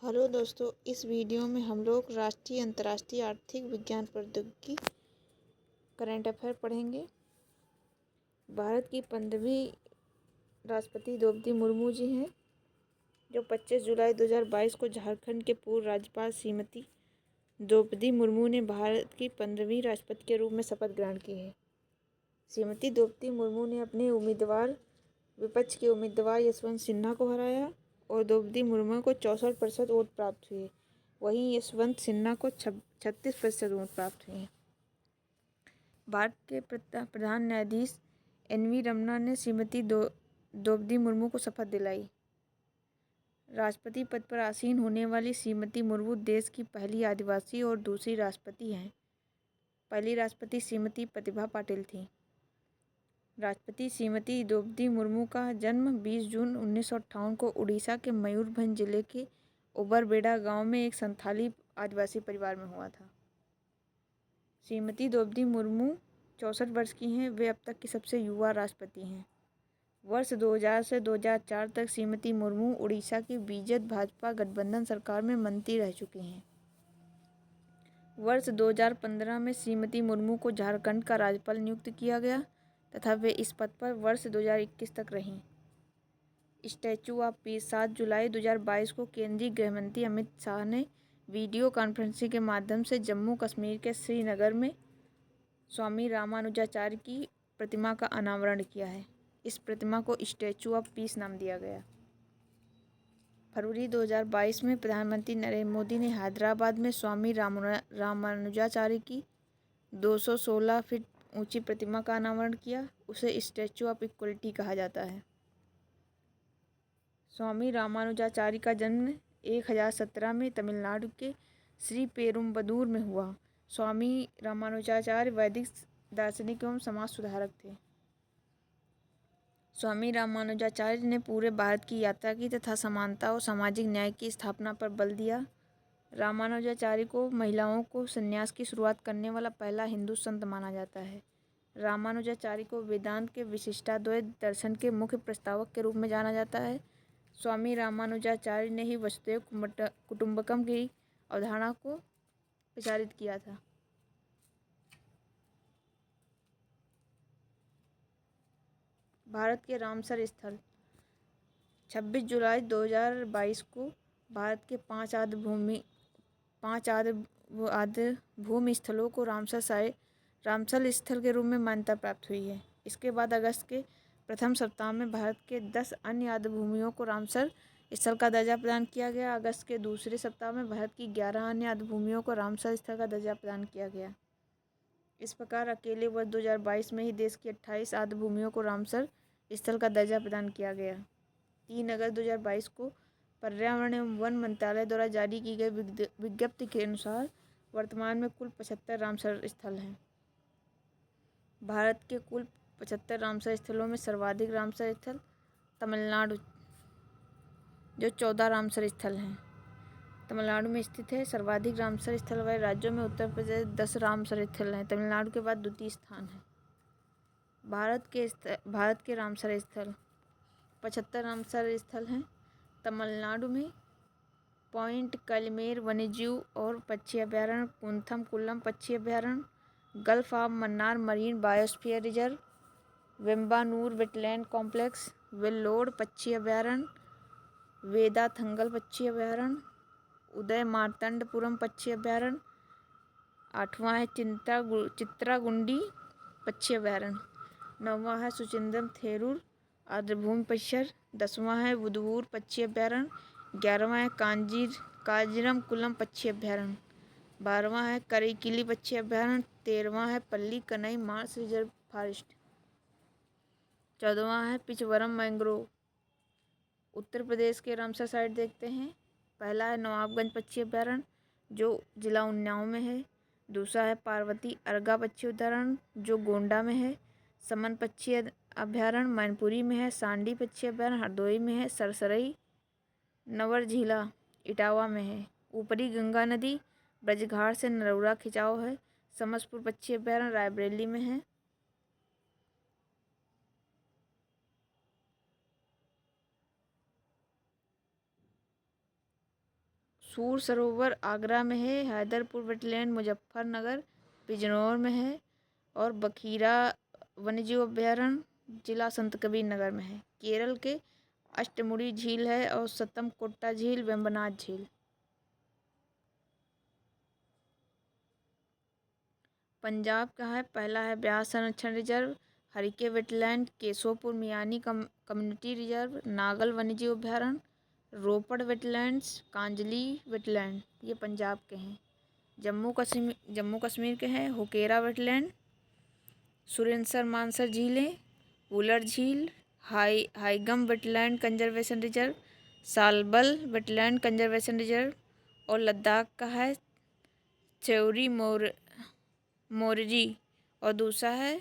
Hello दोस्तों, इस video में हम लोग राष्ट्रीय अंतर्राष्ट्रीय आर्थिक विज्ञान प्रौद्योगिकी करंट अफेयर पढ़ेंगे। भारत की 15वीं राष्ट्रपति द्रौपदी मुर्मू जी हैं, जो 25 जुलाई 2022 को झारखंड के पूर्व राज्यपाल श्रीमती द्रौपदी मुर्मू ने भारत की 15वीं राष्ट्रपति के रूप में शपथ ग्रहण की है। श्रीमती द्रौपदी मुर्मू ने अपने विपक्ष के उम्मीदवार यशवंत सिन्हा को हराया और द्रौपदी मुर्मू को 64% वोट प्राप्त हुए। वहीं यशवंत सिन्हा को 36% वोट प्राप्त हुए। भारत के प्रधान न्यायाधीश NV रमन्ना ने श्रीमती द्रौपदी मुर्मू को शपथ दिलाई। राष्ट्रपति पद पर आसीन होने वाली श्रीमती मुर्मू देश की पहली आदिवासी और दूसरी राष्ट्रपति हैं। पहली राष्ट्रपति श्रीमती प्रतिभा पाटिल थी। राष्ट्रपति श्रीमती द्रौपदी मुर्मू का जन्म 20 जून 1958 को उड़ीसा के मयूरभंज जिले के ओबरबेड़ा गांव में एक संथाली आदिवासी परिवार में हुआ था। श्रीमती द्रौपदी मुर्मू 64 वर्ष की हैं। वे अब तक की सबसे युवा राष्ट्रपति हैं। वर्ष 2000 से 2004 तक श्रीमती मुर्मू उड़ीसा की बीजेपी भाजपा गठबंधन सरकार में मंत्री रह चुकी हैं। वर्ष 2015 में श्रीमती मुर्मू को झारखंड का राज्यपाल नियुक्त किया गया तथा वे इस पद पर वर्ष 2021 तक रहीं। स्टैचू ऑफ पीस 7 जुलाई 2022 को केंद्रीय गृह मंत्री अमित शाह ने वीडियो कॉन्फ्रेंसिंग के माध्यम से जम्मू कश्मीर के श्रीनगर में स्वामी रामानुजाचार्य की प्रतिमा का अनावरण किया है। इस प्रतिमा को स्टैचू ऑफ पीस नाम दिया गया। फरवरी 2022 में प्रधानमंत्री नरेंद्र मोदी ने हैदराबाद में स्वामी रामानुजाचार्य की 216 फीट ऊंची प्रतिमा का अनावरण किया। उसे स्टैचू ऑफ इक्वलिटी कहा जाता है। स्वामी रामानुजाचार्य का जन्म 1017 में तमिलनाडु के श्री पेरुम्बदूर में हुआ। स्वामी रामानुजाचार्य वैदिक दार्शनिक एवं समाज सुधारक थे। स्वामी रामानुजाचार्य ने पूरे भारत की यात्रा की तथा समानता और सामाजिक न्याय की स्थापना पर बल दिया। रामानुजाचार्य को महिलाओं को संन्यास की शुरुआत करने वाला पहला हिंदू संत माना जाता है। रामानुजाचार्य को वेदांत के विशिष्टाद्वैत दर्शन के मुख्य प्रस्तावक के रूप में जाना जाता है। स्वामी रामानुजाचार्य ने ही वसुधैव कुटुंबकम की अवधारणा को प्रचारित किया था। भारत के रामसर स्थल 26 जुलाई 2022 को भारत के 5 आद्य भूमि स्थलों को रामसर स्थल के रूप में मान्यता प्राप्त हुई है। इसके बाद अगस्त के प्रथम सप्ताह में भारत के 10 अन्य आद्य भूमियों को रामसर स्थल का दर्जा प्रदान किया गया। अगस्त के दूसरे सप्ताह में भारत की 11 अन्य आद्य भूमियों को रामसर स्थल का दर्जा प्रदान किया गया। इस प्रकार अकेले वर्ष 2022 में ही देश की 28 आद्य भूमियों को रामसर स्थल का दर्जा प्रदान किया गया। 3 अगस्त 2022 को पर्यावरण एवं वन मंत्रालय द्वारा जारी की गई विज्ञप्ति के अनुसार वर्तमान में कुल 75 रामसर स्थल हैं। भारत के कुल 75 रामसर स्थलों में सर्वाधिक रामसर स्थल तमिलनाडु, जो 14 रामसर स्थल हैं, तमिलनाडु में स्थित है। सर्वाधिक रामसर स्थल वाले राज्यों में उत्तर प्रदेश 10 रामसर स्थल हैं। तमिलनाडु के बाद द्वितीय स्थान है। भारत के रामसर स्थल 75 रामसर स्थल हैं। तमिलनाडु में पॉइंट कैलमेर वन्यजीव और पक्षी अभयारण्य, कुंथम कुल्लम पक्षी अभयारण्य, gulf of Mannar marine biosphere reserve, Vembanur wetland complex, Vellore पक्षी अभयारण्य, वेदाथंगल पक्षी अभयारण्य, उदय मार्तंडपुरम पक्षी अभयारण्य, 8वां है चित्रागुंडी पक्षी अभयारण्य, 9वां है सुचिंद्रम थेरूर आर्द्रभूमि परिसर, 10वां है बुदवूर पक्षी अभयारण्य, 11वां है काजीरम कुलम पक्षी अभयारण्य, 12वां है करिकिली पक्षी अभयारण्य, 13वां है पल्ली कनई मार्श रिजर्व फॉरेस्ट, 14वां है पिचवरम मैंग्रोव। उत्तर प्रदेश के रामसर साइट देखते हैं। पहला है नवाबगंज पक्षी अभयारण्य, जो जिला उन्नाव में है। दूसरा है पार्वती अर्गा पक्षी अभयारण्य, जो गोंडा में है। समन पक्षी अभयारण्य मैनपुरी में है। सांडी पक्षी अभयारण्य हरदोई में है। सरसरई नवरझीला इटावा में है। ऊपरी गंगा नदी ब्रजघाट से नरौरा खिंचाव है। समसपुर पक्षी अभयारण्य रायबरेली में है। सूर सरोवर आगरा में है। हैदरपुर वेटलैंड मुजफ्फरनगर बिजनौर में है। और बखीरा वन्यजीव अभयारण्य जिला संत कबीर नगर में है। केरल के अष्टमुड़ी झील है और सतमकोट्टा झील, वेम्बनाड झील। पंजाब का है, पहला है ब्यास संरक्षण reserve, Harike wetland, Keshopur Miani community reserve, Nangal वन्यजीव अभयारण्य, रोपड़ वेटलैंड्स, कांजली वेटलैंड, ये पंजाब के हैं। जम्मू कश्मीर के हैं होकेरा वेटलैंड, सुरेंसर मानसर झीलें, वुलर झील, Haigam wetland conservation reserve, Shalbugh wetland conservation reserve. और लद्दाख का है थ्योरी मोरजी और दूसरा है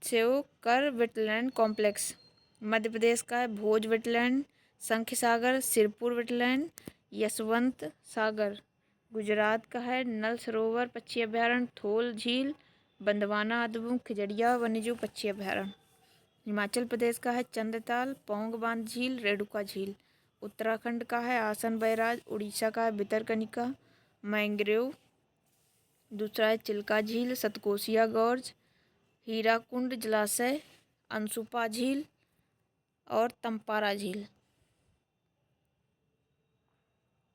थ्योकर वेटलैंड कॉम्प्लेक्स। मध्य प्रदेश का है भोज वेटलैंड, शंख सागर, सिरपुर वेटलैंड, यशवंत सागर। गुजरात का है नल सरोवर पक्षी अभयारण्य, थोल झील, बंदवाना अदबू, खिजड़िया वन्यजीव पक्षी अभयारण्य। हिमाचल प्रदेश का है चंद्रताल, पौंग बांध झील, रेणुका झील। उत्तराखंड का है आसन बैराज, उड़ीसा का है भितरकनिका मैंग्रोव, दूसरा है चिल्का झील, सतकोसिया गॉर्ज, हीराकुंड जलाशय, अनसुपा झील और तंपारा झील।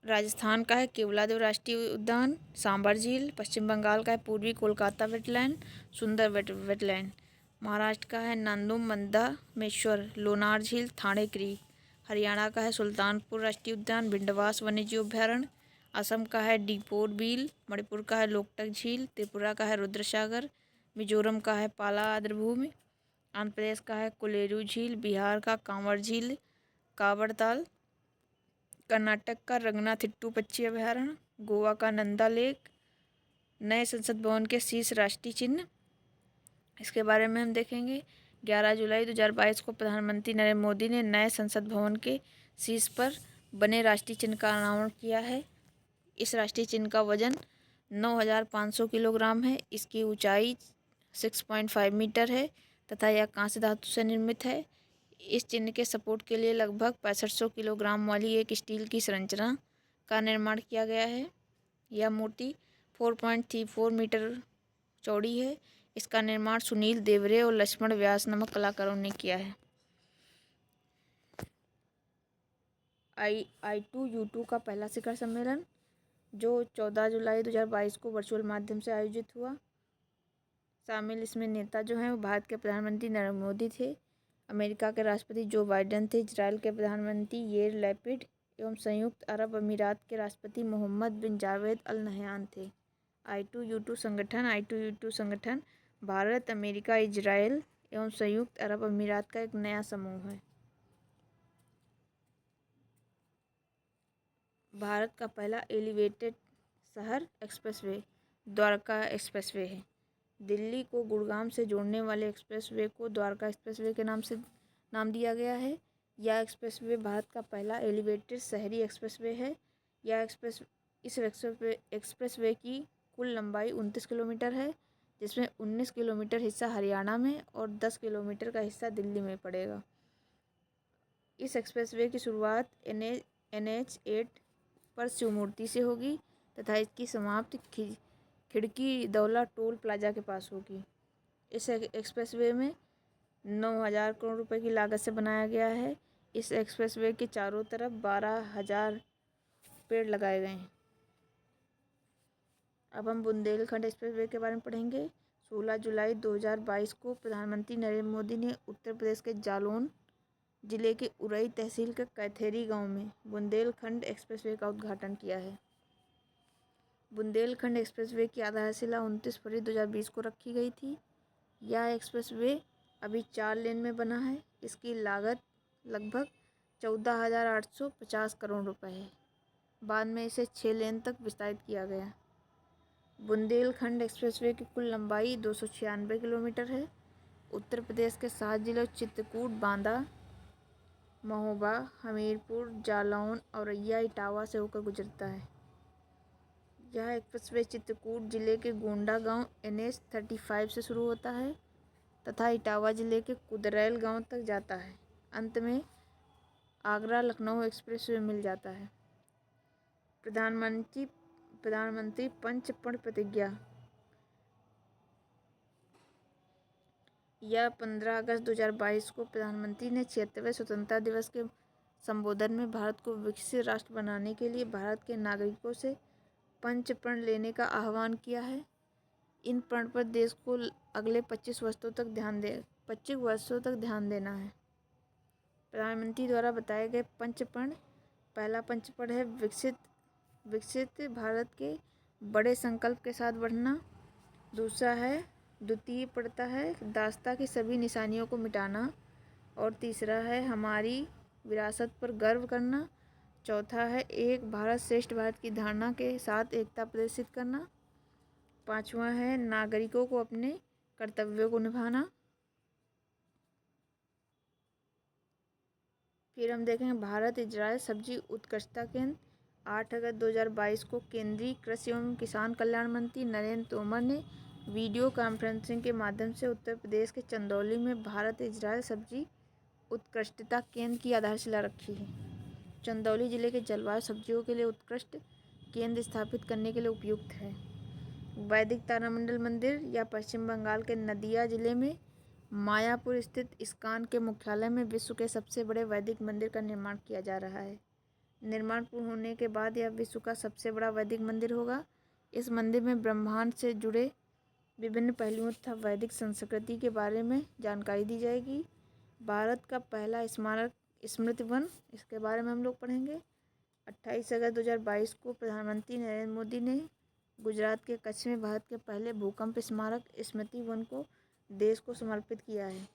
राजस्थान का है केवलादेव राष्ट्रीय उद्यान, सांबर झील। पश्चिम बंगाल का है पूर्वी कोलकाता वेटलैंड, सुंदर वेटलैंड। महाराष्ट्र का है नांदुम मंदामेश्वर, लोनार झील, थाने क्रीक। हरियाणा का है सुल्तानपुर राष्ट्रीय उद्यान, भिंडवास वन्यजीव अभयारण्य। असम का है डीपोर बील, मणिपुर का है लोकटक झील, त्रिपुरा का है रुद्रसागर, मिजोरम का है पाला आर्द्रभूमि, आंध्र प्रदेश का है कोलेरू झील, बिहार का कांवर झील, कावड़ताल, कर्नाटक का रंगनाथिट्टू पक्षी अभयारण्य, गोवा का नंदा लेक। नए संसद भवन के शीर्ष राष्ट्रीय चिन्ह, इसके बारे में हम देखेंगे। 11 जुलाई 2022 को प्रधानमंत्री नरेंद्र मोदी ने नए संसद भवन के शीर्ष पर बने राष्ट्रीय चिन्ह का अनावरण किया है। इस राष्ट्रीय चिन्ह का वजन 9,500 किलोग्राम है। इसकी ऊंचाई 6.5 मीटर है तथा यह कांस्य धातु से निर्मित है। इस चिन्ह के सपोर्ट के लिए लगभग 6500 किलोग्राम वाली एक स्टील की संरचना का निर्माण किया गया है। यह मूर्ति 4.34 मीटर चौड़ी है। इसका निर्माण सुनील देवरे और लक्ष्मण व्यास नामक कलाकारों ने किया है। I2U2 का पहला शिखर सम्मेलन जो 14 जुलाई 2022 को वर्चुअल माध्यम से आयोजित हुआ। शामिल इसमें नेता जो हैं वो भारत के प्रधानमंत्री नरेंद्र मोदी थे, अमेरिका के राष्ट्रपति जो बाइडेन थे, इजराइल के प्रधानमंत्री येर लैपिड एवं संयुक्त अरब अमीरात के राष्ट्रपति मोहम्मद बिन जावेद अल नहयान थे। I2U2 संगठन भारत, अमेरिका, इजराइल एवं संयुक्त अरब अमीरात का एक नया समूह है। भारत का पहला एलिवेटेड शहर एक्सप्रेसवे द्वारका एक्सप्रेसवे है। दिल्ली को गुड़गांव से जोड़ने वाले एक्सप्रेसवे को द्वारका एक्सप्रेसवे के नाम दिया गया है। यह एक्सप्रेसवे भारत का पहला एलिवेटेड शहरी एक्सप्रेसवे है। इस एक्सप्रेसवे की कुल लंबाई 29 किलोमीटर है, जिसमें 19 किलोमीटर हिस्सा हरियाणा में और 10 किलोमीटर का हिस्सा दिल्ली में पड़ेगा। इस एक्सप्रेसवे की शुरुआत NH8 पर शिव मूर्ति से होगी तथा इसकी समाप्ति खिड़की दौला टोल प्लाजा के पास होगी। इस एक्सप्रेसवे में 9,000 करोड़ रुपए की लागत से बनाया गया है। इस एक्सप्रेसवे के चारों तरफ 12,000 पेड़ लगाए गए हैं। अब हम बुंदेलखंड एक्सप्रेसवे के बारे में पढ़ेंगे। 16 जुलाई 2022 को प्रधानमंत्री नरेंद्र मोदी ने उत्तर प्रदेश के जालौन जिले के उरई तहसील के कैथेरी गांव में बुंदेलखंड एक्सप्रेसवे का उद्घाटन किया है। बुंदेलखंड एक्सप्रेसवे की आधारशिला 29 फरवरी 2020 को रखी गई थी। यह एक्सप्रेसवे अभी 4 लेन में बना है। इसकी लागत लगभग 14,850 करोड़ रुपए है। बाद में इसे 6 लेन तक विस्तारित किया गया। बुंदेलखंड एक्सप्रेसवे की कुल लंबाई 296 किलोमीटर है। उत्तर प्रदेश के 7 जिलों चित्रकूट, बांदा, महोबा, हमीरपुर, जालौन, औरैया, इटावा से होकर गुजरता है। यह एक्सप्रेसवे चित्रकूट जिले के गोंडा गांव NH35 से शुरू होता है तथा इटावा जिले के कुदरैल गांव तक जाता है। अंत में आगरा लखनऊ एक्सप्रेसवे मिल जाता है। प्रधानमंत्री पंच प्रण प्रतिज्ञा। यह 15 अगस्त 2022 को प्रधानमंत्री ने 76वें स्वतंत्रता दिवस के संबोधन में भारत को विकसित राष्ट्र बनाने के लिए भारत के नागरिकों से पंच प्रण लेने का आह्वान किया है। इन प्रण पर देश को अगले 25 वर्षों तक ध्यान देना है। प्रधानमंत्री द्वारा बताए गए पंच प्रण। पहला पंच प्रण है विकसित भारत के बड़े संकल्प के साथ बढ़ना। दूसरा है द्वितीय पड़ता है दासता की सभी निशानियों को मिटाना। और तीसरा है हमारी विरासत पर गर्व करना। चौथा है एक भारत श्रेष्ठ भारत की धारणा के साथ एकता प्रदर्शित करना। पांचवा है नागरिकों को अपने कर्तव्यों को निभाना। फिर हम देखेंगे भारत इजरायल सब्जी उत्कृष्टता केंद्र। 8 अगस्त 2022 को केंद्रीय कृषि एवं किसान कल्याण मंत्री नरेंद्र तोमर ने वीडियो कॉन्फ्रेंसिंग के माध्यम से उत्तर प्रदेश के चंदौली में भारत इजरायल सब्जी उत्कृष्टता केंद्र की आधारशिला रखी है। चंदौली जिले के जलवायु सब्जियों के लिए उत्कृष्ट केंद्र स्थापित करने के लिए उपयुक्त है। वैदिक तारामंडल मंदिर या पश्चिम बंगाल के नदिया जिले में मायापुर स्थित इस्कॉन के मुख्यालय में विश्व के सबसे बड़े वैदिक मंदिर का निर्माण किया जा रहा है। निर्माण पूर्ण होने के बाद यह विश्व का सबसे बड़ा वैदिक मंदिर होगा। इस मंदिर में ब्रह्मांड से जुड़े विभिन्न पहलुओं तथा वैदिक संस्कृति के बारे में जानकारी दी जाएगी। भारत का पहला स्मारक स्मृति वन, इसके बारे में हम लोग पढ़ेंगे। 28 अगस्त 2022 को प्रधानमंत्री नरेंद्र मोदी ने गुजरात के कच्छ में भारत के पहले भूकंप स्मारक स्मृति वन को देश को समर्पित किया है।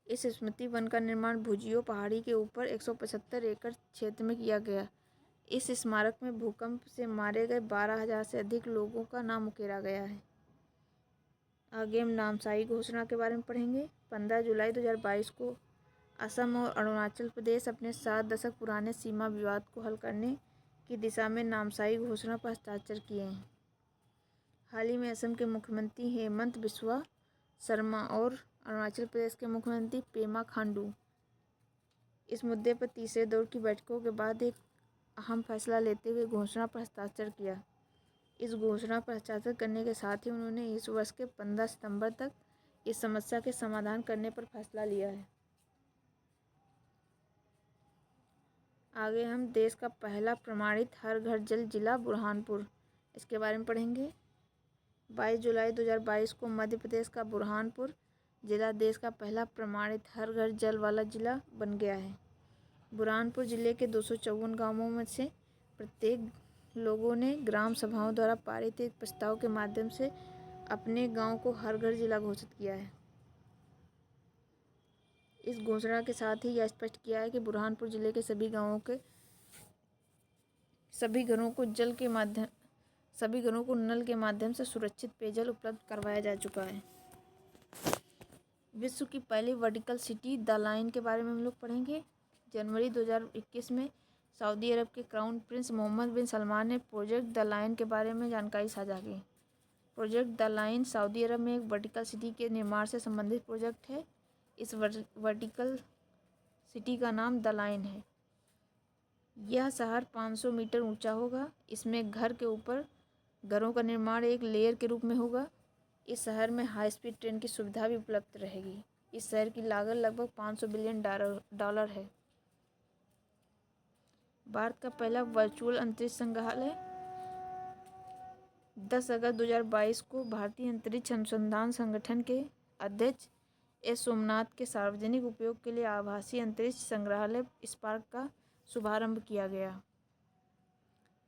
इस स्मृति वन का निर्माण भुजियो पहाड़ी के ऊपर 175 एकड़ क्षेत्र में किया गया। इस स्मारक में भूकंप से मारे गए 12,000 से अधिक लोगों का नाम उकेरा गया है। आगे हम नामसाई घोषणा के बारे में पढ़ेंगे। 15 जुलाई 2022 को असम और अरुणाचल प्रदेश अपने 7 दशक पुराने सीमा विवाद को हल करने की दिशा में नामसाई घोषणा पर हस्ताक्षर किए हैं। हाल ही में असम के मुख्यमंत्री हेमंत बिस्वा शर्मा और अरुणाचल प्रदेश के मुख्यमंत्री पेमा खांडू इस मुद्दे पर तीसरे दौर की बैठकों के बाद एक अहम फैसला लेते हुए घोषणा पर हस्ताक्षर किया। इस घोषणा पर हस्ताक्षर करने के साथ ही उन्होंने इस वर्ष के 15 सितंबर तक इस समस्या के समाधान करने पर फैसला लिया है। आगे हम देश का पहला प्रमाणित हर घर जल जिला बुरहानपुर, इसके बारे में पढ़ेंगे। 22 जुलाई 2022 को मध्य प्रदेश का बुरहानपुर जिला देश का पहला प्रमाणित हर घर जल वाला जिला बन गया है। बुरहानपुर जिले के 254 गांवों में से प्रत्येक लोगों ने ग्राम सभाओं द्वारा पारित एक प्रस्ताव के माध्यम से अपने गांव को हर घर जिला घोषित किया है। इस घोषणा के साथ ही यह स्पष्ट किया है कि बुरहानपुर जिले के सभी घरों को नल के माध्यम से सुरक्षित पेयजल उपलब्ध करवाया जा चुका है। विश्व की पहली वर्टिकल सिटी द लाइन के बारे में हम लोग पढ़ेंगे। जनवरी 2021 में सऊदी अरब के क्राउन प्रिंस मोहम्मद बिन सलमान ने प्रोजेक्ट द लाइन के बारे में जानकारी साझा की। प्रोजेक्ट द लाइन सऊदी अरब में एक वर्टिकल सिटी के निर्माण से संबंधित प्रोजेक्ट है। इस वर्टिकल सिटी का नाम द लाइन है। यह शहर 500 मीटर ऊंचा होगा। इसमें घर के ऊपर घरों का निर्माण एक लेयर के रूप में होगा। इस शहर में हाई स्पीड ट्रेन की सुविधा भी उपलब्ध रहेगी। इस शहर की लागत लगभग $500 बिलियन है। भारत का पहला वर्चुअल अंतरिक्ष संग्रहालय 10 अगस्त 2022 को भारतीय अंतरिक्ष अनुसंधान संगठन के अध्यक्ष एस सोमनाथ के सार्वजनिक उपयोग के लिए आभासी अंतरिक्ष संग्रहालय स्पार्क का शुभारंभ किया गया।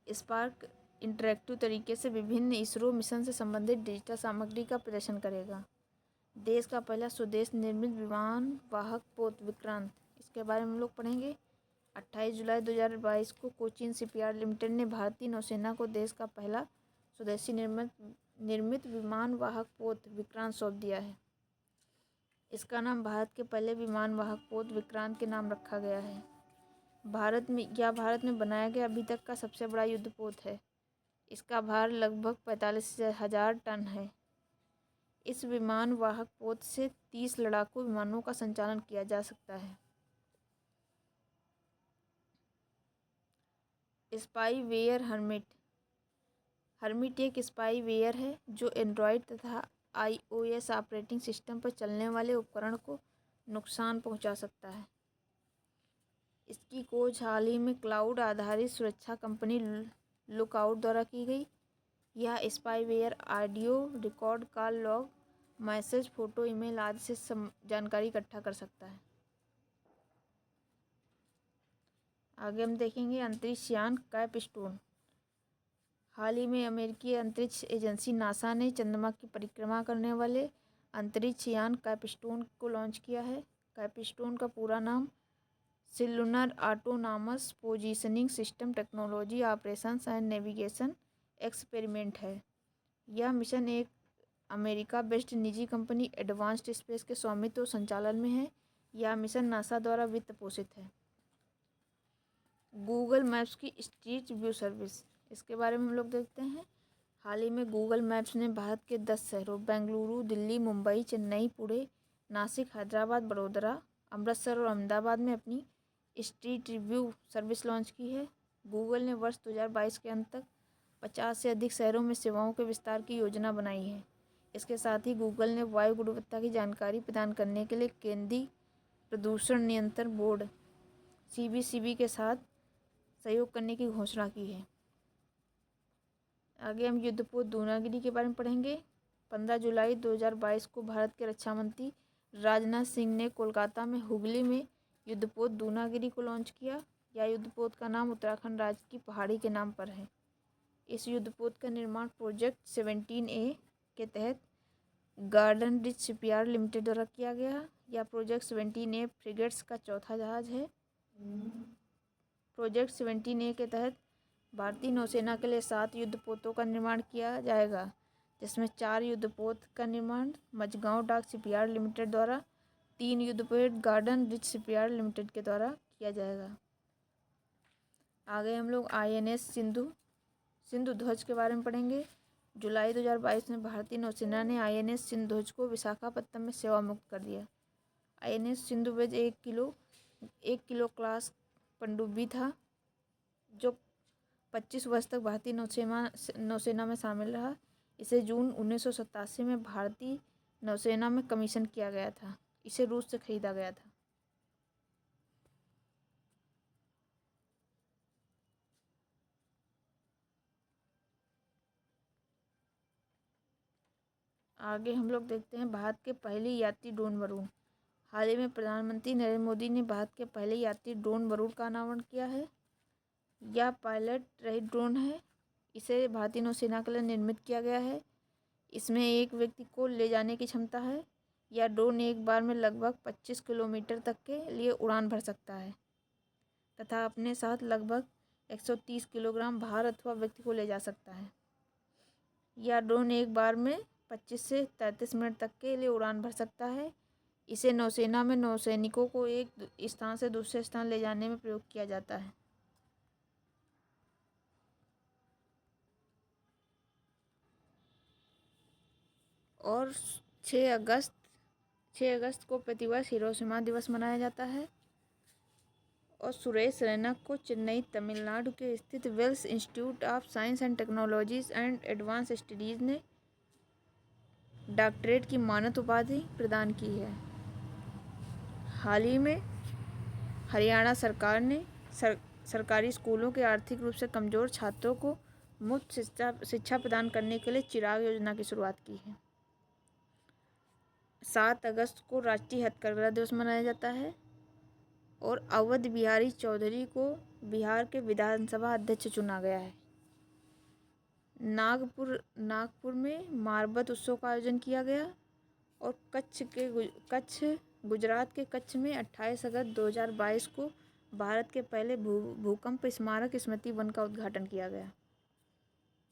स्पार्क इंटरैक्टिव तरीके से विभिन्न इसरो मिशन से संबंधित डिजिटल सामग्री का प्रदर्शन करेगा। देश का पहला स्वदेश निर्मित विमान वाहक पोत विक्रांत, इसके बारे में हम लोग पढ़ेंगे। 28 जुलाई 2022 को कोचीन शिपयार्ड लिमिटेड ने भारतीय नौसेना को देश का पहला स्वदेशी निर्मित विमान वाहक पोत विक्रांत सौंप दिया है। इसका नाम भारत के पहले विमान वाहक पोत विक्रांत के नाम रखा गया है। भारत में बनाया गया अभी तक का सबसे बड़ा युद्धपोत है। इसका भार लगभग 45,000 टन है। इस विमान वाहक पोत से 30 लड़ाकू विमानों का संचालन किया जा सकता है। स्पाईवेयर हर्मिट एक स्पाईवेयर है जो एंड्रॉयड तथा iOS ऑपरेटिंग सिस्टम पर चलने वाले उपकरण को नुकसान पहुंचा सकता है। इसकी खोज हाल ही में क्लाउड आधारित सुरक्षा कंपनी लुकआउट द्वारा की गई। यह spyware audio record, call log, message, photo, email आदि से जानकारी इकट्ठा कर सकता है। आगे हम देखेंगे अंतरिक्ष यान कैपस्टोन। हाल ही में अमेरिकी अंतरिक्ष एजेंसी नासा ने चंद्रमा की परिक्रमा करने वाले अंतरिक्ष यान कैपस्टोन को लॉन्च किया है। कैपस्टोन का पूरा नाम lunar autonomous positioning system technology operations and navigation experiment है। यह मिशन एक अमेरिका बेस्ड निजी कंपनी एडवांस्ड स्पेस के स्वामित्व और संचालन में है। यह मिशन नासा द्वारा वित्त पोषित है। गूगल मैप्स की स्ट्रीट व्यू सर्विस, इसके बारे में हम लोग देखते हैं। हाल ही में गूगल मैप्स ने भारत के 10 शहरों बेंगलुरु, दिल्ली, मुंबई, चेन्नई, पुणे, नासिक, हैदराबाद, बड़ोदरा, अमृतसर और अहमदाबाद में अपनी स्ट्रीट रिव्यू सर्विस लॉन्च की है। गूगल ने वर्ष 2022 के अंत तक 50 से अधिक शहरों में सेवाओं के विस्तार की योजना बनाई है। इसके साथ ही गूगल ने वायु गुणवत्ता की जानकारी प्रदान करने के लिए केंद्रीय प्रदूषण नियंत्रण बोर्ड CBCB के साथ सहयोग करने की घोषणा की है। आगे हम युद्धपोत दूनागिरी के बारे में पढ़ेंगे। 15 जुलाई 2022 को भारत के रक्षा मंत्री राजनाथ सिंह ने कोलकाता में हुगली में युद्धपोत दूनागिरी को लॉन्च किया। यह युद्धपोत का नाम उत्तराखंड राज्य की पहाड़ी के नाम पर है। इस युद्धपोत का निर्माण प्रोजेक्ट 17A के तहत गार्डन रिच शिपयार्ड लिमिटेड द्वारा किया गया। यह प्रोजेक्ट 17A फ्रिगेट्स का चौथा जहाज है। प्रोजेक्ट 17A के तहत भारतीय नौसेना के लिए 7 युद्धपोतों का निर्माण किया जाएगा, जिसमें 4 युद्धपोत का निर्माण मझगांव डाक शिपयार्ड लिमिटेड द्वारा, 3 युद्धपोत गार्डन रिच शिपयार्ड लिमिटेड के द्वारा किया जाएगा। आगे हम लोग INS सिंधु ध्वज के बारे में पढ़ेंगे। जुलाई 2022 में भारतीय नौसेना ने INS सिंधु ध्वज को विशाखापत्तनम में सेवा मुक्त कर दिया। INS सिंधु ध्वज 1 किलो क्लास पनडुब्बी था, जो 25 वर्ष तक भारतीय नौसेना में शामिल रहा। इसे जून 1987 में भारतीय नौसेना में कमीशन किया गया था। इसे रूस से खरीदा गया था। आगे हम लोग देखते हैं भारत के पहले यात्री ड्रोन वरुण। हाल ही में प्रधानमंत्री नरेंद्र मोदी ने भारत के पहले यात्री ड्रोन वरुण का अनावरण किया है। यह पायलट रहित ड्रोन है। इसे भारतीय नौसेना के लिए निर्मित किया गया है। इसमें एक व्यक्ति को ले जाने की क्षमता है। यह ड्रोन एक बार में लगभग 25 किलोमीटर तक के लिए उड़ान भर सकता है तथा अपने साथ लगभग 130 किलोग्राम भार अथवा व्यक्ति को ले जा सकता है। यह ड्रोन एक बार में 25 से 33 मिनट तक के लिए उड़ान भर सकता है। इसे नौसेना में नौसैनिकों को एक स्थान से दूसरे स्थान ले जाने में प्रयोग किया जाता है। और 6 अगस्त को प्रतिवर्ष हिरोशिमा दिवस मनाया जाता है। और सुरेश रैना को चेन्नई तमिलनाडु के स्थित Vels institute of science and technologies and advanced studies ने डॉक्टरेट की मानद उपाधि प्रदान की है। हाल ही में हरियाणा सरकार ने सरकारी स्कूलों के आर्थिक रूप से कमज़ोर छात्रों को मुफ्त शिक्षा प्रदान करने के लिए चिराग योजना की शुरुआत की है। 7 अगस्त को राष्ट्रीय हथकरघा दिवस मनाया जाता है। और अवध बिहारी चौधरी को बिहार के विधानसभा अध्यक्ष चुना गया है। नागपुर में मारबत उत्सव का आयोजन किया गया। और गुजरात के कच्छ में 28 अगस्त 2022 को भारत के पहले भूकंप स्मारक स्मृति वन का उद्घाटन किया गया।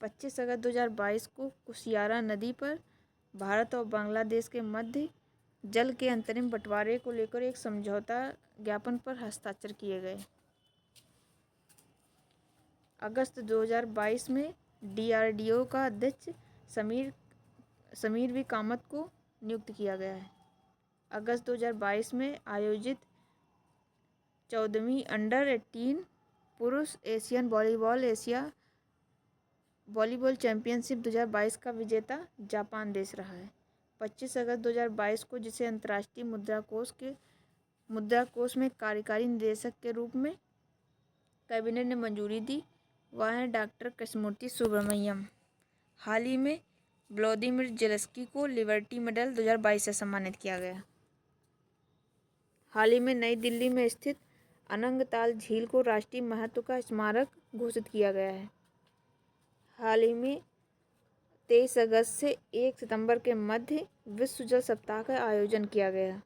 25 अगस्त 2022 को कुशियारा नदी पर भारत और बांग्लादेश के मध्य जल के अंतरिम बंटवारे को लेकर एक समझौता ज्ञापन पर हस्ताक्षर किए गए। अगस्त 2022 में DRDO का अध्यक्ष समीर वी कामत को नियुक्त किया गया है। अगस्त 2022 में आयोजित 14वीं अंडर 18 पुरुष एशियन वॉलीबॉल चैंपियनशिप 2022 का विजेता जापान देश रहा है। 25 अगस्त 2022 को जिसे अंतर्राष्ट्रीय मुद्राकोष में कार्यकारी निदेशक के रूप में कैबिनेट ने मंजूरी दी, वह है डॉक्टर कृष्णमूर्ति सुब्रमण्यम। हाल ही में व्लादिमीर ज़ेलेंस्की को लिबर्टी मेडल 2022 से सम्मानित किया गया। हाल ही में नई दिल्ली में स्थित अनंगताल झील को राष्ट्रीय महत्व का स्मारक घोषित किया गया है। हाल ही में 23 अगस्त से 1 सितंबर के मध्य विश्व जल सप्ताह का आयोजन किया गया।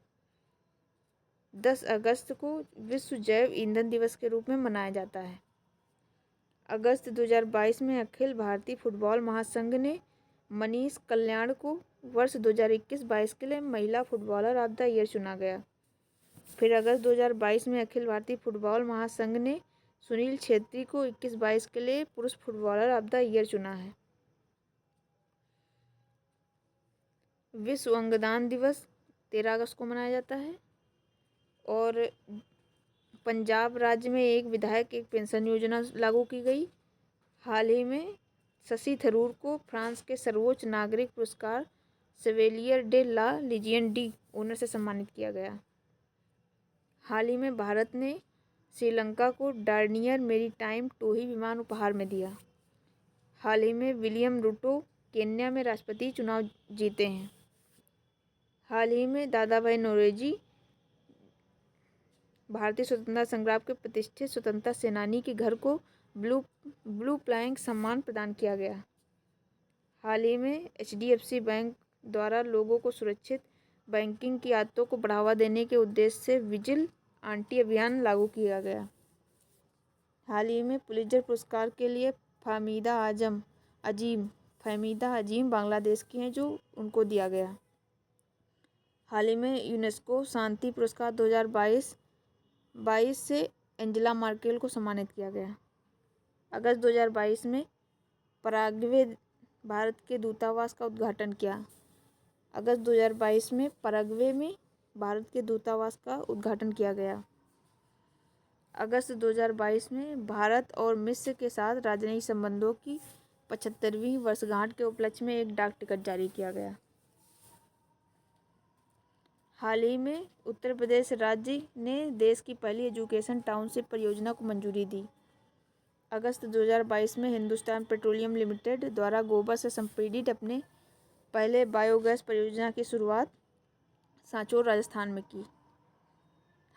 10 अगस्त को विश्व जैव ईंधन दिवस के रूप में मनाया जाता है। अगस्त 2022 में अखिल भारतीय फुटबॉल महासंघ ने मनीष कल्याण को वर्ष 2021-22 के लिए महिला फुटबॉलर ऑफ द ईयर चुना गया। फिर अगस्त 2022 में अखिल भारतीय फुटबॉल महासंघ ने सुनील छेत्री को 21-22 के लिए पुरुष फुटबॉलर ऑफ द ईयर चुना है। विश्व अंगदान दिवस 13 अगस्त को मनाया जाता है। और पंजाब राज्य में एक विधायक एक पेंशन योजना लागू की गई। हाल ही में शशि थरूर को फ्रांस के सर्वोच्च नागरिक पुरस्कार Chevalier de la Legion d' Honneur से सम्मानित किया गया। हाल ही में भारत ने श्रीलंका को डार्नियर मेरीटाइम टोही विमान उपहार में दिया। हाल ही में विलियम रूटो केन्या में राष्ट्रपति चुनाव जीते हैं। हाल ही में दादा भाई नौरोजी भारतीय स्वतंत्रता संग्राम के प्रतिष्ठित स्वतंत्रता सेनानी के घर को ब्लू फ्लैग सम्मान प्रदान किया गया। हाल ही में HDFC बैंक द्वारा लोगों को सुरक्षित बैंकिंग की आदतों को बढ़ावा देने के उद्देश्य से विजिल आंटी अभियान लागू किया गया। हाल ही में पुलित्जर पुरस्कार के लिए फ़हमीदा अजीम बांग्लादेश की हैं, जो उनको दिया गया। हाल ही में यूनेस्को शांति पुरस्कार 2022 से एंजेला मर्केल को सम्मानित किया गया। अगस्त 2022 में पराग्वे भारत के दूतावास का उद्घाटन किया। अगस्त 2022 में पराग्वे में भारत के दूतावास का उद्घाटन किया गया। अगस्त 2022 में भारत और मिस्र के साथ राजनयिक संबंधों की 75वीं वर्षगांठ के उपलक्ष्य में एक डाक टिकट जारी किया गया। हाल ही में उत्तर प्रदेश राज्य ने देश की पहली एजुकेशन टाउनशिप परियोजना को मंजूरी दी। अगस्त 2022 में हिंदुस्तान पेट्रोलियम लिमिटेड द्वारा गोबर से संपीड़ित अपने पहले बायोगैस परियोजना की शुरुआत सांचौर राजस्थान में की।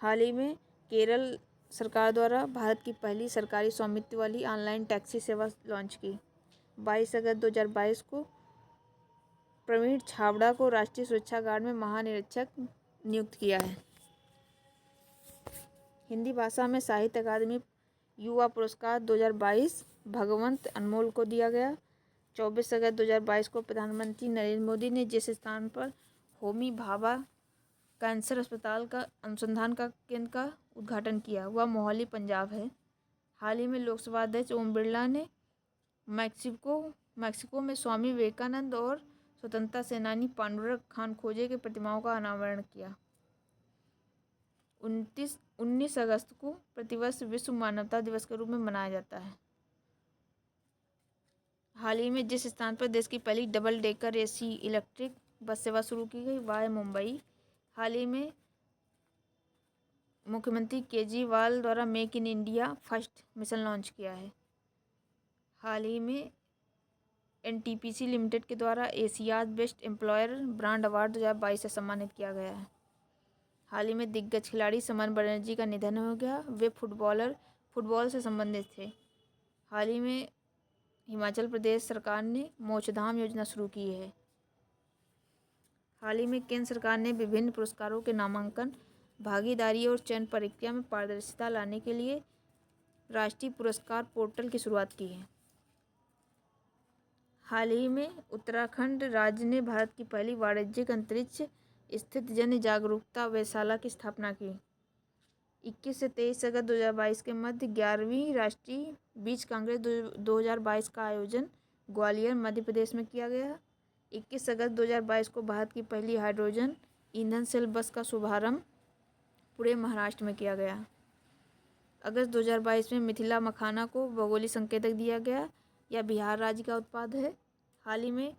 हाल ही में केरल सरकार द्वारा भारत की पहली सरकारी स्वामित्व वाली ऑनलाइन टैक्सी सेवा लॉन्च की। 22 अगस्त 2022 को प्रवीण छाबड़ा को राष्ट्रीय सुरक्षा गार्ड में महानिरीक्षक नियुक्त किया है। हिंदी भाषा में साहित्य अकादमी युवा पुरस्कार 2022 भगवंत अनमोल को दिया गया। 24 अगस्त 2022 को प्रधानमंत्री नरेंद्र मोदी ने जिस स्थान पर होमी भाभा कैंसर अस्पताल का अनुसंधान का केंद्र का उद्घाटन किया, वह मोहाली पंजाब है। हाल ही में लोकसभा अध्यक्ष ओम बिरला ने मैक्सिको में स्वामी विवेकानंद और स्वतंत्रता सेनानी पांडुरंग खान खोजे की प्रतिमाओं का अनावरण किया। 19 अगस्त को प्रतिवर्ष विश्व मानवता दिवस के रूप में मनाया जाता है। हाल ही में जिस स्थान पर देश की पहली double decker AC electric bus सेवा शुरू की गई, वह है मुंबई। हाल ही में मुख्यमंत्री केजरीवाल द्वारा make in India first mission launch किया है। हाल ही में NTPC लिमिटेड के द्वारा Asia's best employer brand award 2022 से सम्मानित किया गया है। हाल ही में दिग्गज खिलाड़ी समन बनर्जी का निधन हो गया। वे फुटबॉल से संबंधित थे। हाल ही में हिमाचल प्रदेश सरकार ने मोक्षधाम योजना शुरू की है। हाल ही में केंद्र सरकार ने विभिन्न पुरस्कारों के नामांकन, भागीदारी और चयन प्रक्रिया में पारदर्शिता लाने के लिए राष्ट्रीय पुरस्कार पोर्टल की शुरुआत की है। हाल ही में उत्तराखंड राज्य ने भारत की पहली वाणिज्यिक अंतरिक्ष स्थित जन जागरूकता वेधशाला की स्थापना की। 21 से 23 अगस्त 2022 के मध्य 11वीं राष्ट्रीय बीज कांग्रेस 2022 का आयोजन ग्वालियर मध्य प्रदेश में किया गया। 21 अगस्त 2022 को भारत की पहली हाइड्रोजन ईंधन सेल बस का शुभारंभ पुणे महाराष्ट्र में किया गया। अगस्त 2022 में मिथिला मखाना को भौगोलिक संकेतक दिया गया। यह बिहार राज्य का उत्पाद है। हाल ही में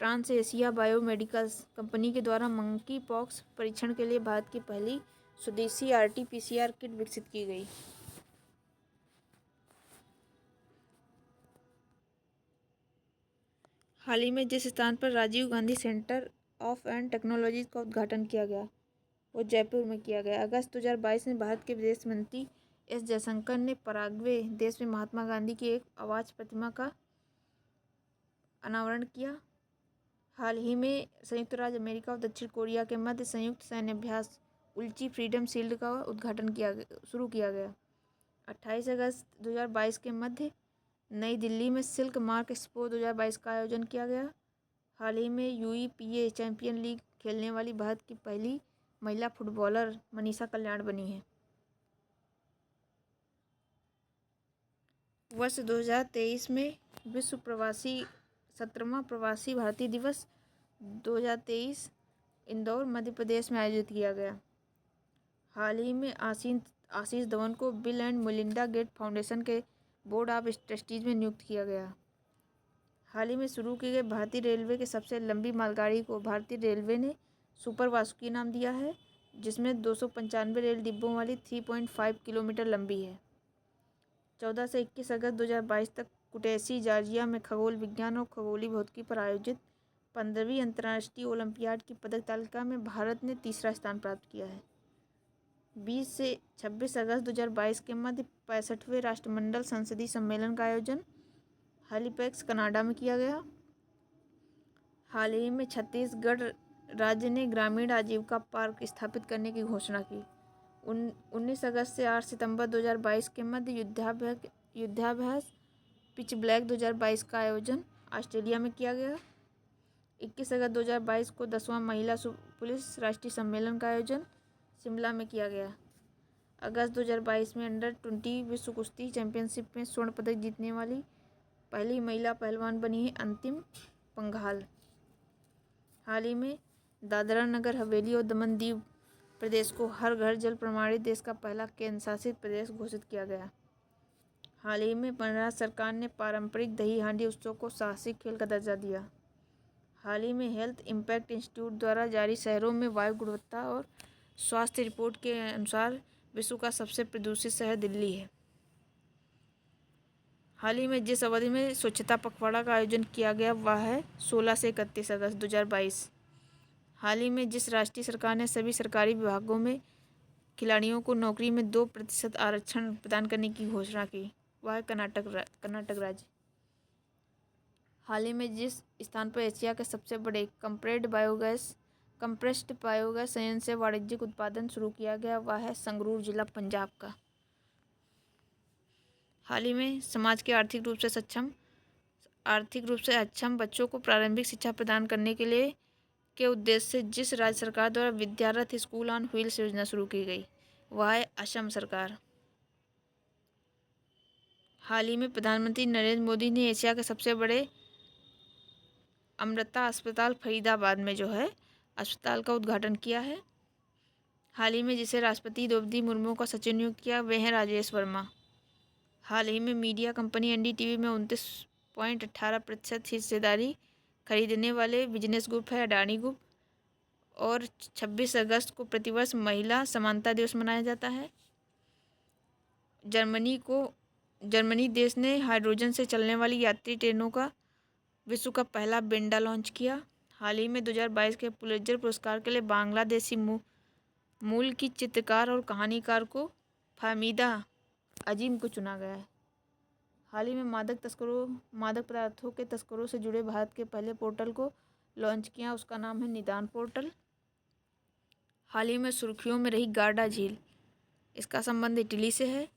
ट्रांस एशिया बायोमेडिकल्स कंपनी के द्वारा मंकी पॉक्स परीक्षण के लिए भारत की पहली स्वदेशी RT-PCR किट विकसित की गई। हाल ही में जिस स्थान पर Rajiv Gandhi centre of and technology का उद्घाटन किया गया वो जयपुर में किया गया। अगस्त 2022 में भारत के विदेश मंत्री एस जयशंकर ने पराग्वे देश में महात्मा गांधी की एक आवाज प्रतिमा का अनावरण किया। हाल ही में संयुक्त राज्य अमेरिका और दक्षिण कोरिया के मध्य संयुक्त सैन्य अभ्यास उल्ची फ्रीडम शील्ड का उद्घाटन शुरू किया गया। 28 अगस्त 2022 के मध्य नई दिल्ली में सिल्क मार्क एक्सपो 2022 का आयोजन किया गया। हाल ही में UEPA चैंपियन लीग खेलने वाली भारत की पहली महिला फुटबॉलर मनीषा कल्याण बनी है। वर्ष 2023 में विश्व प्रवासी 17वां प्रवासी भारतीय दिवस 2023 इंदौर मध्य प्रदेश में आयोजित किया गया। हाल ही में आशीष धवन को Bill and Melinda Gate foundation के बोर्ड ऑफ ट्रस्टीज में नियुक्त किया गया। हाल ही में शुरू की गई भारतीय रेलवे की सबसे लंबी मालगाड़ी को भारतीय रेलवे ने सुपर वासुकी नाम दिया है, जिसमें 295 रेल डिब्बों वाली 3.5 किलोमीटर लंबी है। 14 से 21 अगस्त 2022 तक कुटैसी जॉर्जिया में खगोल विज्ञान और खगोलीय भौतिकी पर आयोजित 15वीं अंतर्राष्ट्रीय ओलंपियाड की पदक तालिका में भारत ने तीसरा स्थान प्राप्त किया है। 20 से 26 अगस्त 2022 के मध्य 65वें राष्ट्रमंडल संसदीय सम्मेलन का आयोजन हैलीफैक्स कनाडा में किया गया। हाल ही में छत्तीसगढ़ राज्य ने ग्रामीण आजीविका पार्क स्थापित करने की घोषणा की। 19 अगस्त से 8 सितंबर 2022 के मध्य युद्धाभ्यास पिच ब्लैक 2022 का आयोजन ऑस्ट्रेलिया में किया गया। 21 अगस्त 2022 को 10वां महिला पुलिस राष्ट्रीय सम्मेलन का आयोजन शिमला में किया गया। अगस्त 2022 में अंडर-20 विश्व कुश्ती चैंपियनशिप में स्वर्ण पदक जीतने वाली पहली महिला पहलवान बनी है अंतिम पंघाल। हाल ही में दादरा नगर हवेली और दमन दीव प्रदेश को हर घर जल प्रमाणित देश का पहला केंद्र शासित प्रदेश घोषित किया गया। हाल ही में महाराष्ट्र सरकार ने पारंपरिक दही हांडी उत्सव को साहसिक खेल का दर्जा दिया। हाल ही में हेल्थ इम्पैक्ट इंस्टीट्यूट द्वारा जारी शहरों में वायु गुणवत्ता और स्वास्थ्य रिपोर्ट के अनुसार विश्व का सबसे प्रदूषित शहर दिल्ली है। हाल ही में जिस अवधि में स्वच्छता पखवाड़ा का आयोजन किया गया वह है 16 से 31 अगस्त 2022। हाल ही में जिस राष्ट्रीय सरकार ने सभी सरकारी विभागों में खिलाड़ियों को नौकरी में 2% आरक्षण प्रदान करने की घोषणा की वह है कर्नाटक राज्य। हाल ही में जिस स्थान पर एशिया के सबसे बड़े कंप्रेस्ड बायोगैस संयंत्र से वाणिज्यिक उत्पादन शुरू किया गया वह है संगरूर जिला पंजाब का। हाल ही में समाज के आर्थिक रूप से अक्षम बच्चों को प्रारंभिक शिक्षा प्रदान करने के उद्देश्य से जिस राज्य सरकार द्वारा विद्यारथ स्कूल ऑन व्हील्स योजना शुरू की गई वह है असम सरकार। हाल ही में प्रधानमंत्री नरेंद्र मोदी ने एशिया के सबसे बड़े अमृता अस्पताल फरीदाबाद में अस्पताल का उद्घाटन किया है। हाल ही में जिसे राष्ट्रपति द्रौपदी मुर्मू का सचिव नियुक्त किया वे हैं राजेश वर्मा। हाल ही में मीडिया कंपनी NDTV में 29.18% हिस्सेदारी खरीदने वाले बिजनेस ग्रुप है अडानी ग्रुप। और 26 अगस्त को प्रतिवर्ष महिला समानता दिवस मनाया जाता है। जर्मनी देश ने हाइड्रोजन से चलने वाली यात्री ट्रेनों का विश्व का पहला बेंडा लॉन्च किया। हाल ही में 2022 के पुलित्जर पुरस्कार के लिए बांग्लादेशी मूल की चित्रकार और कहानीकार को फाहमीदा अजीम को चुना गया है। हाल ही में मादक पदार्थों के तस्करों से जुड़े भारत के पहले पोर्टल को लॉन्च किया, उसका नाम है निदान पोर्टल। हाल ही में सुर्खियों में रही गार्डा झील, इसका संबंध इटली से है।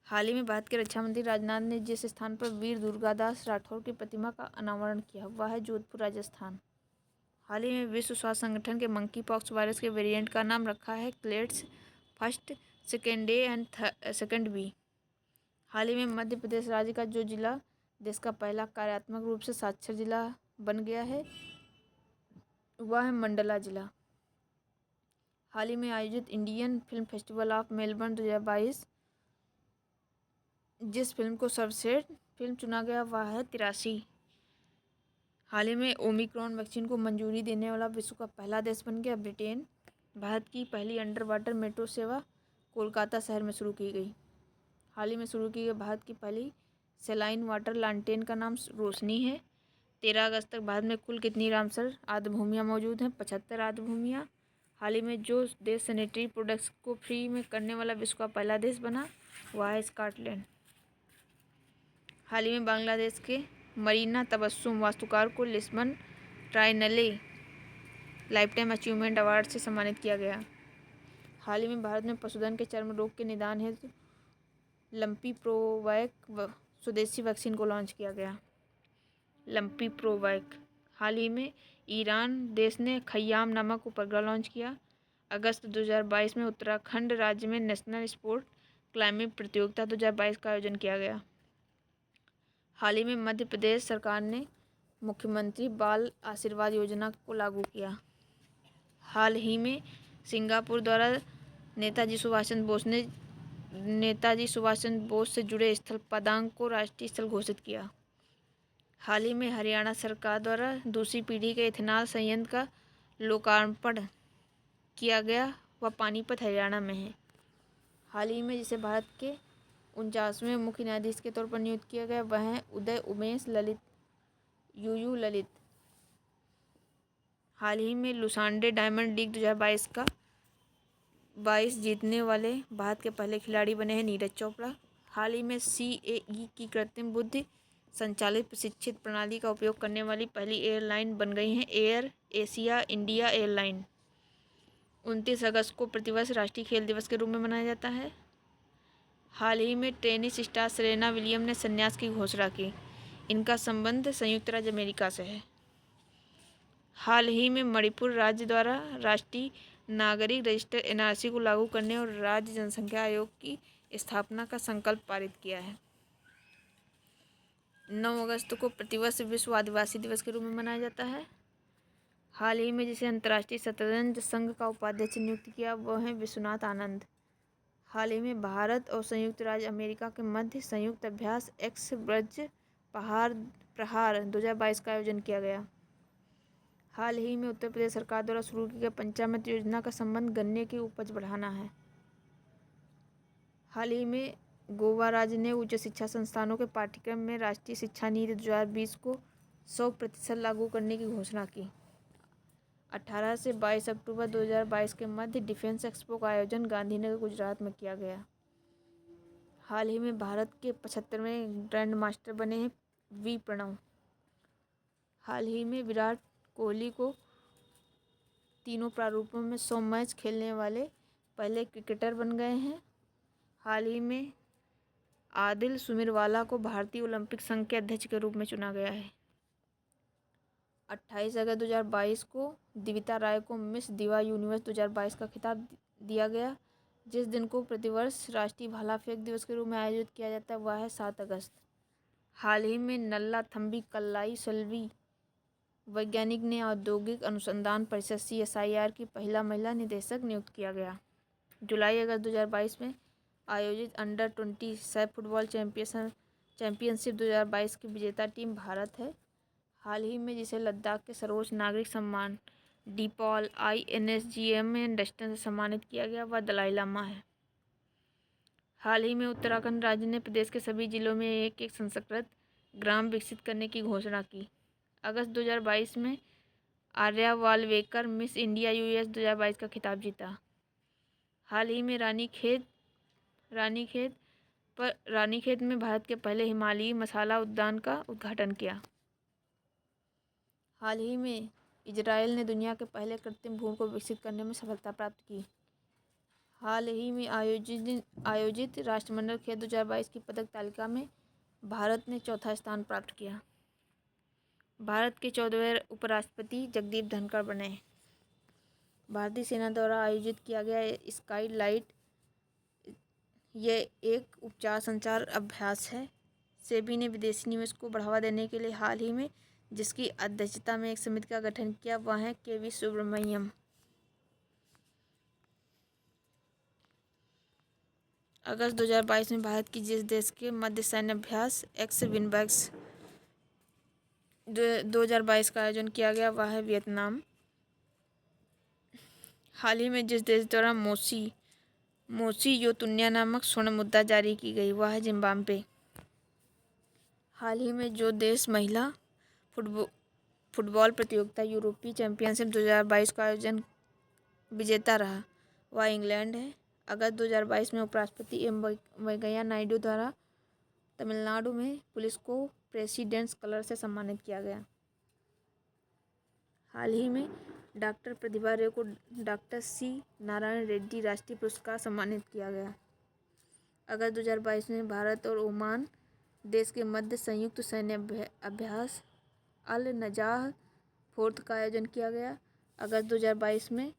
हाल ही में भारत के रक्षा मंत्री राजनाथ ने जिस स्थान पर वीर दुर्गादास राठौर की प्रतिमा का अनावरण किया वह है जोधपुर राजस्थान। हाल ही में विश्व स्वास्थ्य संगठन के मंकी पॉक्स वायरस के वेरिएंट का नाम रखा है clades first, second A and second B. हाल ही में मध्य प्रदेश राज्य का जो जिला देश का पहला कार्यात्मक रूप से साक्षर जिला बन गया है वह है मंडला जिला। हाल ही में आयोजित Indian film festival of Melbourne 2022 जिस फिल्म को सर्वश्रेष्ठ फिल्म चुना गया वह है 83। हाल ही में ओमिक्रॉन वैक्सीन को मंजूरी देने वाला विश्व का पहला देश बन गया ब्रिटेन। भारत की पहली अंडर वाटर मेट्रो सेवा कोलकाता शहर में शुरू की गई। हाल ही में शुरू की गई भारत की पहली सेलाइन वाटर लालटेन का नाम रोशनी है। 13 अगस्त तक भारत में कुल कितनी रामसर आर्द्रभूमियाँ मौजूद हैं? 75 आर्द्रभूमियाँ। हाल ही में जो देश सैनिटरी प्रोडक्ट्स को फ्री में करने वाला विश्व का पहला देश बना वह है स्कॉटलैंड। हाल ही में बांग्लादेश के मरीना तबस्सुम वास्तुकार को लिस्बन ट्राइनले लाइफटाइम अचीवमेंट अवार्ड से सम्मानित किया गया। हाल ही में भारत में पशुधन के चर्म रोग के निदान हेतु लंपी प्रोवैक स्वदेशी वैक्सीन को लॉन्च किया गया। Lumpy provoke. हाल ही में ईरान देश ने खय्याम नामक उपग्रह लॉन्च किया। अगस्त 2022 में उत्तराखंड राज्य में नेशनल स्पोर्ट क्लाइंबिंग प्रतियोगिता 2022 का आयोजन किया गया। हाल ही में मध्य प्रदेश सरकार ने मुख्यमंत्री बाल आशीर्वाद योजना को लागू किया। हाल ही में सिंगापुर द्वारा नेताजी सुभाष चंद्र बोस से जुड़े स्थल पदांग को राष्ट्रीय स्थल घोषित किया। हाल ही में हरियाणा सरकार द्वारा दूसरी पीढ़ी के इथेनॉल संयंत्र का लोकार्पण किया गया। वह पानीपत हरियाणा में है। हाल ही में जिसे भारत के 49वें मुख्य न्यायाधीश के तौर पर नियुक्त किया गया वह है उदय उमेश ललित यूयू ललित। हाल ही में लुसांडे डायमंड लीग 2022 का 22 जीतने वाले भारत के पहले खिलाड़ी बने हैं नीरज चोपड़ा। हाल ही में CAE की कृत्रिम बुद्धि संचालित प्रशिक्षित प्रणाली का उपयोग करने वाली पहली एयरलाइन बन गई है एयर एशिया इंडिया एयरलाइन। 29 अगस्त को प्रतिवर्ष राष्ट्रीय खेल दिवस के रूप में मनाया जाता है। हाल ही में टेनिस स्टार सेरेना विलियम ने संन्यास की घोषणा की। इनका संबंध संयुक्त राज्य अमेरिका से है। हाल ही में मणिपुर राज्य द्वारा राष्ट्रीय नागरिक रजिस्टर NRC को लागू करने और राज्य जनसंख्या आयोग की स्थापना का संकल्प पारित किया है। 9 अगस्त को प्रतिवर्ष विश्व आदिवासी दिवस के रूप में मनाया जाता है। हाल ही में जिसे अंतर्राष्ट्रीय शतरंज संघ का उपाध्यक्ष नियुक्त किया वह है विश्वनाथ आनंद। हाल ही में भारत और संयुक्त राज्य अमेरिका के मध्य संयुक्त अभ्यास एक्स ब्रज प्रहार 2022 का आयोजन किया गया। हाल ही में उत्तर प्रदेश सरकार द्वारा शुरू की गई पंचामृत योजना का संबंध गन्ने की उपज बढ़ाना है। हाल ही में गोवा राज्य ने उच्च शिक्षा संस्थानों के पाठ्यक्रम में राष्ट्रीय शिक्षा नीति 2020 को 100% लागू करने की घोषणा की। 18 से 22 अक्टूबर 2022 के मध्य डिफेंस एक्सपो का आयोजन गांधीनगर गुजरात में किया गया। हाल ही में भारत के 75वें ग्रैंड मास्टर बने हैं V प्रणव। हाल ही में विराट कोहली को तीनों प्रारूपों में 100 मैच खेलने वाले पहले क्रिकेटर बन गए हैं। हाल ही में आदिल सुमेरवाला को भारतीय ओलंपिक संघ के अध्यक्ष के रूप में चुना गया है। 28 अगस्त 2022 को दिविता राय को मिस दिवा यूनिवर्स 2022 का खिताब दिया गया। जिस दिन को प्रतिवर्ष राष्ट्रीय भाला फेंक दिवस के रूप में आयोजित किया जाता है वह है 7 अगस्त। हाल ही में नल्ला थम्बी कल्लाई सल्वी वैज्ञानिक ने औद्योगिक अनुसंधान परिषद CSIR की पहला महिला निदेशक नियुक्त किया गया। जुलाई अगस्त 2022 में आयोजित अंडर-20 सैफ फुटबॉल चैंपियनशिप 2022 की विजेता टीम भारत है। हाल ही में जिसे लद्दाख के सर्वोच्च नागरिक सम्मान डीपॉल INSGM डस्टन से सम्मानित किया गया वह दलाई लामा है। हाल ही में उत्तराखंड राज्य ने प्रदेश के सभी जिलों में एक संस्कृत ग्राम विकसित करने की घोषणा की। अगस्त 2022 में आर्या वालवेकर मिस इंडिया US 2022 का खिताब जीता। हाल ही में रानीखेत में भारत के पहले हिमालयी मसाला उद्यान का उद्घाटन किया। हाल ही में इजराइल ने दुनिया के पहले कृत्रिम भ्रूण को विकसित करने में सफलता प्राप्त की। हाल ही में आयोजित राष्ट्रमंडल खेल 2022 की पदक तालिका में भारत ने चौथा स्थान प्राप्त किया। भारत के 14वें उपराष्ट्रपति जगदीप धनखड़ बने। भारतीय सेना द्वारा आयोजित किया गया स्काई लाइट ये एक उपचार संचार अभ्यास है। सेबी ने विदेशी निवेश को बढ़ावा देने के लिए हाल ही में जिसकी अध्यक्षता में एक समिति का गठन किया वह है KV सुब्रमण्यम। अगस्त 2022 में भारत की जिस देश के मध्य सैन्य अभ्यास एक्स विनबैक्स 2022 का आयोजन किया गया वह है वियतनाम। हाल ही में जिस देश द्वारा मोसी योतुन्या नामक स्वर्ण मुद्रा जारी की गई वह है जिम्बाब्वे। हाल ही में जो देश महिला फुटबॉल प्रतियोगिता यूरोपीय चैंपियनशिप 2022 का आयोजन विजेता रहा वह इंग्लैंड है। अगस्त 2022 में उपराष्ट्रपति एम वेंकैया नायडू द्वारा तमिलनाडु में पुलिस को प्रेसिडेंट्स कलर से सम्मानित किया गया। हाल ही में डॉक्टर प्रतिभा रे को डॉक्टर सी नारायण रेड्डी राष्ट्रीय पुरस्कार सम्मानित किया गया। अगस्त 2022 में भारत और ओमान देश के मध्य संयुक्त सैन्य अभ्यास अल नजाह 4 का आयोजन किया गया। अगस्त 2022 में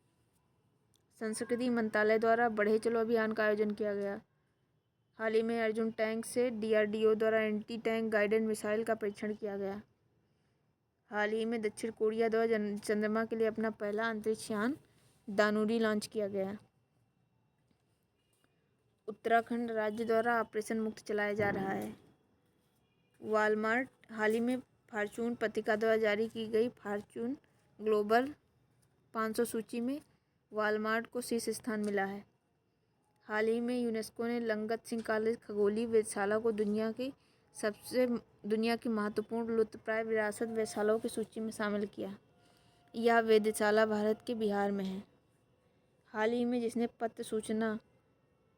संस्कृति मंत्रालय द्वारा बढ़े चलो अभियान का आयोजन किया गया। हाल ही में अर्जुन टैंक से DRDO द्वारा एंटी टैंक गाइडेड मिसाइल का परीक्षण किया गया। हाल ही में दक्षिण कोरिया द्वारा चंद्रमा के लिए अपना पहला अंतरिक्ष यान दानुरी लॉन्च किया गया। उत्तराखंड राज्य द्वारा ऑपरेशन मुक्त चलाया जा रहा है। वॉलमार्ट हाल ही में फॉर्च्यून पत्रिका द्वारा जारी की गई फॉर्च्यून ग्लोबल 500 सूची में वॉलमार्ट को शीर्ष स्थान मिला है। हाल ही में यूनेस्को ने लंगत सिंह कॉलेज खगोलीय वेधशाला को दुनिया की महत्वपूर्ण लुप्तप्राय विरासत वेधशालाओं की सूची में शामिल किया। यह वेधशाला भारत के बिहार में है। हाल ही में जिसने पत्र सूचना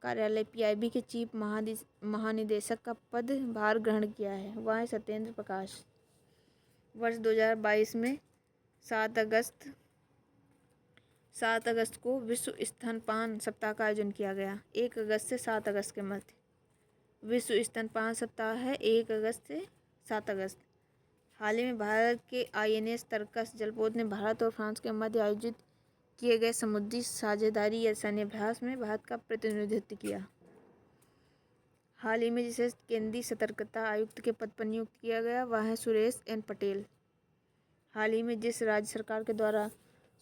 कार्यालय PIB के चीफ महानिदेशक का पदभार ग्रहण किया है वह है सत्येंद्र प्रकाश। वर्ष 2022 में 7 अगस्त को विश्व स्तनपान सप्ताह का आयोजन किया गया। 1 अगस्त से 7 अगस्त के मध्य विश्व स्तनपान सप्ताह है 1 अगस्त से 7 अगस्त। हाल ही में भारत के INS तरकस जलपोत ने भारत और फ्रांस के मध्य आयोजित किए गए समुद्री साझेदारी या सैन्य अभ्यास में भारत का प्रतिनिधित्व किया। हाल ही में जिसे केंद्रीय सतर्कता आयुक्त के पद पर नियुक्त किया गया वह है सुरेश N पटेल। हाल ही में जिस राज्य सरकार के द्वारा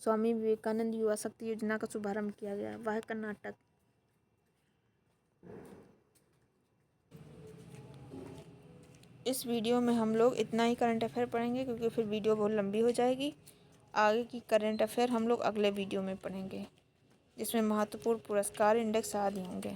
स्वामी विवेकानंद युवा शक्ति योजना का शुभारंभ किया गया वह है कर्नाटक। इस वीडियो में हम लोग इतना ही करंट अफेयर पढ़ेंगे क्योंकि फिर वीडियो बहुत लंबी हो जाएगी। आगे की करंट अफेयर हम लोग अगले वीडियो में पढ़ेंगे जिसमें महत्वपूर्ण पुरस्कार इंडेक्स आदि होंगे।